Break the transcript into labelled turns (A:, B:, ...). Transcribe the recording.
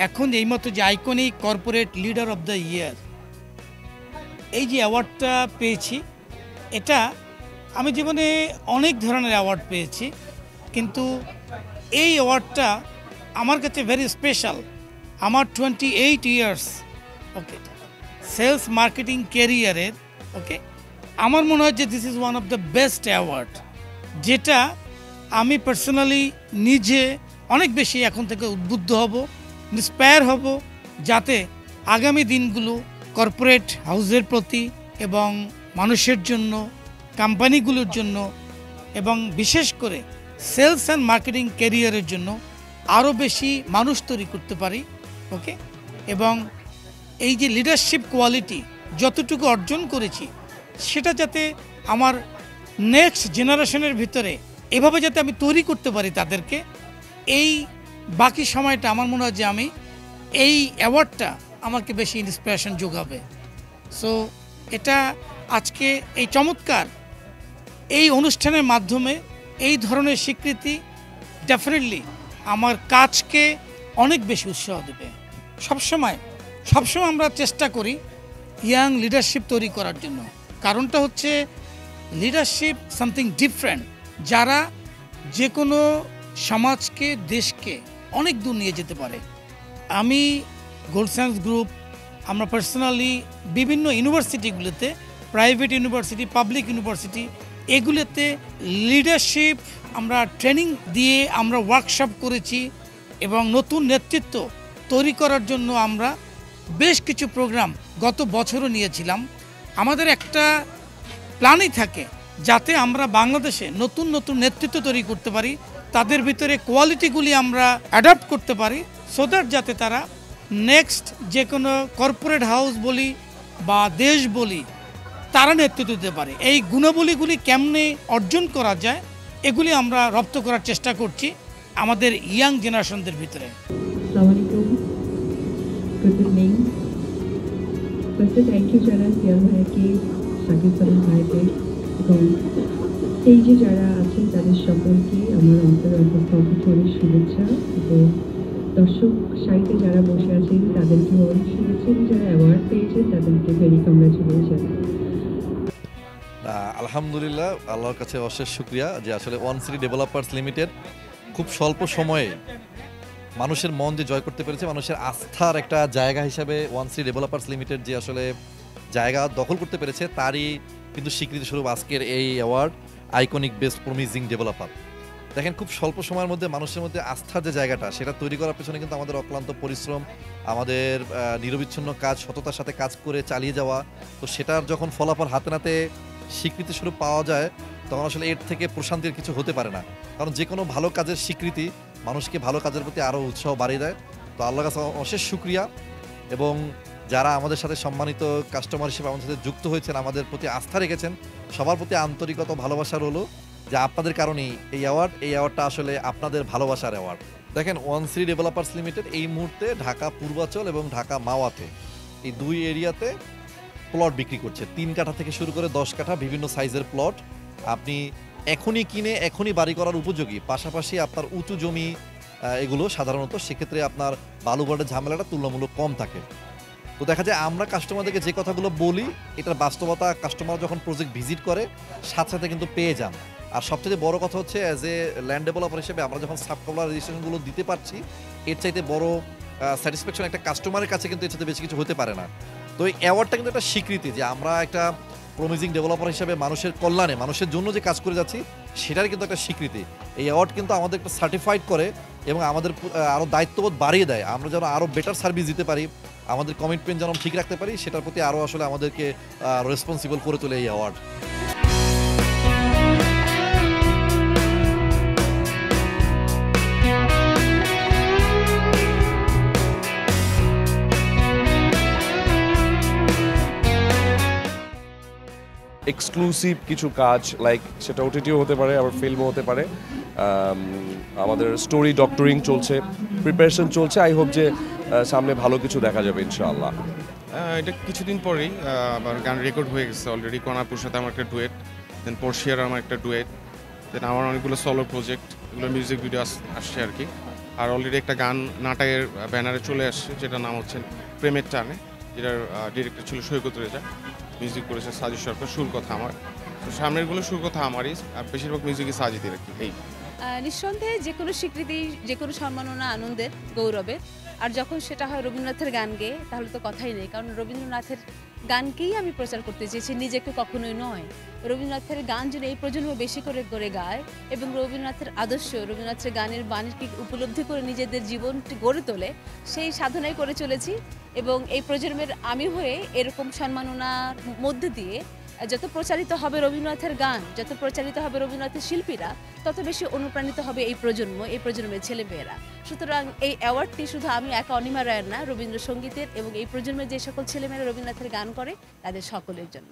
A: এখন এইমাত্র যে iconic corporate leader of the year এই যে অ্যাওয়ার্ডটা পেয়েছি, এটা আমি জীবনে অনেক ধরনের অ্যাওয়ার্ড পেয়েছি, কিন্তু এই অ্যাওয়ার্ডটা আমার কাছে ভেরি স্পেশাল। আমার 28 ইয়ার্স ওকে সেলস মার্কেটিং ক্যারিয়ারের ওকে আমার মনে হয় যে this is one of the best award, যেটা আমি পার্সোনালি নিজে অনেক বেশি এখন থেকে উদ্বুদ্ধ হব, ইন্সপায়ার হব, যাতে আগামী দিনগুলো কর্পোরেট হাউসের প্রতি এবং মানুষের জন্য, কোম্পানিগুলোর জন্য এবং বিশেষ করে সেলস অ্যান্ড মার্কেটিং ক্যারিয়ারের জন্য আরও বেশি মানুষ তৈরি করতে পারি ওকে। এবং এই যে লিডারশিপ কোয়ালিটি যতটুকু অর্জন করেছি সেটা যাতে আমার নেক্সট জেনারেশনের ভিতরে এভাবে যাতে আমি তৈরি করতে পারি তাদেরকে, এই বাকি সময়টা আমার মনে হয় যে আমি এই অ্যাওয়ার্ডটা আমাকে বেশি ইন্সপিরেশন যোগাবে। সো এটা আজকে এই চমৎকার এই অনুষ্ঠানের মাধ্যমে এই ধরনের স্বীকৃতি ডেফিনেটলি আমার কাজকে অনেক বেশি উৎসাহ দেবে। সবসময় আমরা চেষ্টা করি ইয়াং লিডারশিপ তৈরি করার জন্য। কারণটা হচ্ছে লিডারশিপ সামথিং ডিফারেন্ট, যারা যে কোনো সমাজকে, দেশকে অনেক দূর নিয়ে যেতে পারে। আমি গোল্ড সায়েন্স গ্রুপ, আমরা পার্সোনালি বিভিন্ন ইউনিভার্সিটিগুলোতে, প্রাইভেট ইউনিভার্সিটি, পাবলিক ইউনিভার্সিটি, এগুলোতে লিডারশিপ আমরা ট্রেনিং দিয়ে আমরা ওয়ার্কশপ করেছি এবং নতুন নেতৃত্ব তৈরি করার জন্য আমরা বেশ কিছু প্রোগ্রাম গত বছরও নিয়েছিলাম। আমাদের একটা প্ল্যানই থাকে যাতে আমরা বাংলাদেশে নতুন নতুন নেতৃত্ব তৈরি করতে পারি, তাদের ভিতরে কোয়ালিটিগুলি আমরা অ্যাডাপ্ট করতে পারি, সো দ্যাট যাতে তারা নেক্সট যে কোনো কর্পোরেট হাউস বলি বা দেশ বলি তারা নেতৃত্ব দিতে পারে। এই গুণাবলীগুলি কেমনে অর্জন করা যায় এগুলি আমরা রপ্ত করার চেষ্টা করছি আমাদের ইয়াং জেনারেশনদের ভিতরে।
B: থ্যাংক ইউ জানান পিয়াল ভাইকে, সাকিব সালাম ভাইকে এবং এই যে যারা আছেন তাদের সকলকে আমার অন্তরের অন্তঃস্থল শুভেচ্ছা, এবং দর্শক সারিতে যারা বসে আছেন তাদেরকেও অনেক শুভেচ্ছা, এবং যারা অ্যাওয়ার্ড পেয়েছেন তাদেরকে ভেরি কংগ্রাচুলেশন।
C: আলহামদুলিল্লাহ, আল্লাহর কাছে অশেষ শুকরিয়া যে আসলে ওয়ান সিটি ডেভেলপার্স লিমিটেড খুব স্বল্প সময়ে মানুষের মন যে জয় করতে পেরেছে, মানুষের আস্থার একটা জায়গা হিসাবে ওয়ান সিটি ডেভেলপার্স লিমিটেড যে আসলে জায়গা দখল করতে পেরেছে, তারই কিন্তু স্বীকৃতি স্বরূপ আজকের এই award iconic best promising developer. দেখেন, খুব স্বল্প সময়ের মধ্যে মানুষের মধ্যে আস্থার যে জায়গাটা, সেটা তৈরি করার পেছনে কিন্তু আমাদের অক্লান্ত পরিশ্রম, আমাদের নিরবিচ্ছিন্ন কাজ, সততার সাথে কাজ করে চালিয়ে যাওয়া। তো সেটার যখন ফলাফল হাতে নাতে স্বীকৃতি স্বরূপ পাওয়া যায়, তখন আসলে এর থেকে প্রশান্তির কিছু হতে পারে না। কারণ যে কোনো ভালো কাজের স্বীকৃতি মানুষকে ভালো কাজের প্রতি আরও উৎসাহ বাড়িয়ে দেয়। তো আল্লাহর কাছে অশেষ শুকরিয়া, এবং যারা আমাদের সাথে সম্মানিত কাস্টমার হিসেবে আমাদের সাথে যুক্ত হয়েছেন, আমাদের প্রতি আস্থা রেখেছেন, সবার প্রতি আন্তরিকতা ভালোবাসা রইল যে আপনাদের কারণেই এই অ্যাওয়ার্ডটা আসলে আপনাদের ভালোবাসার অ্যাওয়ার্ড। দেখেন, ওয়ান সিটি ডেভেলপার্স লিমিটেড এই মুহূর্তে ঢাকা পূর্বাচল এবং ঢাকা মাওয়াতে এই দুই এরিয়াতে প্লট বিক্রি করছে। 3 কাঠা থেকে শুরু করে 10 কাঠা বিভিন্ন সাইজের প্লট আপনি এখনই কিনে এখনই বাড়ি করার উপযোগী। পাশাপাশি আপনার উঁচু জমি এগুলো সাধারণত সেক্ষেত্রে আপনার বালুঘাটের ঝামেলাটা তুলনামূলক কম থাকে। তো দেখা যায় আমরা কাস্টমারদেরকে যে কথাগুলো বলি, এটার বাস্তবতা কাস্টমার যখন প্রজেক্ট ভিজিট করে সাথে সাথে কিন্তু পেয়ে যান। আর সবচেয়ে বড় কথা হচ্ছে, অ্যাজ এ ল্যান্ড ডেভেলপার হিসেবে আমরা যখন সাবকমলার রেজিস্ট্রেশনগুলো দিতে পারছি, এর চাইতে বড় স্যাটিসফ্যাকশন একটা কাস্টমারের কাছে কিন্তু এর চাইতে বেশি কিছু হতে পারে না। তো এই অ্যাওয়ার্ডটা কিন্তু একটা স্বীকৃতি যে আমরা একটা প্রমিজিং ডেভেলপার হিসেবে মানুষের কল্যাণে, মানুষের জন্য যে কাজ করে যাচ্ছি সেটার কিন্তু একটা স্বীকৃতি। এই অ্যাওয়ার্ড কিন্তু আমাদের একটা সার্টিফাইড করে এবং আমাদের আরও দায়িত্ববোধ বাড়িয়ে দেয়। আমরা যেন আরও বেটার সার্ভিস দিতে পারি, আমাদের কমিটমেন্ট যেন ঠিক রাখতে পারি, সেটার প্রতি আরও আসলে আমাদেরকে রেসপন্সিবল করে তোলে এই অ্যাওয়ার্ড।
D: এক্সক্লুসিভ কিছু কাজ, লাইক সেটা ওটিটিও হতে পারে, আবার ফিল্মও হতে পারে। আমাদের স্টোরি ডক্টরিং চলছে, প্রিপারেশন চলছে। আই হোপ যে সামনে ভালো কিছু দেখা যাবে ইনশাআল্লাহ।
E: এটা কিছুদিন পরেই আমার গান রেকর্ড হয়ে গেছে অলরেডি। কণাপুর সাথে আমার একটা ডুয়েট, দেন পর্শিয়ার আমার একটা ডুয়েট, দেন আমার অনেকগুলো সলো প্রজেক্ট, এগুলো মিউজিক ভিডিও আসছে আর কি। আর অলরেডি একটা গান নাটকের ব্যানারে চলে আসছে, যেটার নাম হচ্ছে প্রেমের টানে, যেটার ডিরেক্টর ছিল সৈকত রেজা, মিউজিক করেছে সাজিদ সরকার, সুর কথা আমার। তো সামনেরগুলো সুর কথা আমারই, আর বেশিরভাগ মিউজিকই সাজিদের আর কি। এই
F: নিঃসন্দেহে যে কোনো স্বীকৃতি, যে কোনো সম্মাননা আনন্দের, গৌরবের। আর যখন সেটা হয় রবীন্দ্রনাথের গান গেয়ে, তাহলে তো কথাই নেই, কারণ রবীন্দ্রনাথের গানকেই আমি প্রচার করতে চেয়েছি, নিজেকে কখনোই নয়। রবীন্দ্রনাথের গান যেন এই প্রজন্ম বেশি করে করে গায় এবং রবীন্দ্রনাথের আদর্শ, রবীন্দ্রনাথের গানের বাণীকে উপলব্ধি করে নিজেদের জীবনটি গড়ে তোলে, সেই সাধনাই করে চলেছি। এবং এই প্রজন্মের আমি হয়ে এরকম সম্মাননার মধ্যে দিয়ে যত প্রচারিত হবে রবীন্দ্রনাথের গান, যত প্রচারিত হবে রবীন্দ্রনাথের শিল্পীরা, তত বেশি অনুপ্রাণিত হবে এই প্রজন্ম, এই প্রজন্মের ছেলেমেয়েরা। সুতরাং এই অ্যাওয়ার্ডটি শুধু আমি একা অনিমা রায়ের না, রবীন্দ্রসঙ্গীতের এবং এই প্রজন্মের যে সকল ছেলেমেয়েরা রবীন্দ্রনাথের গান করে তাদের সকলের জন্য।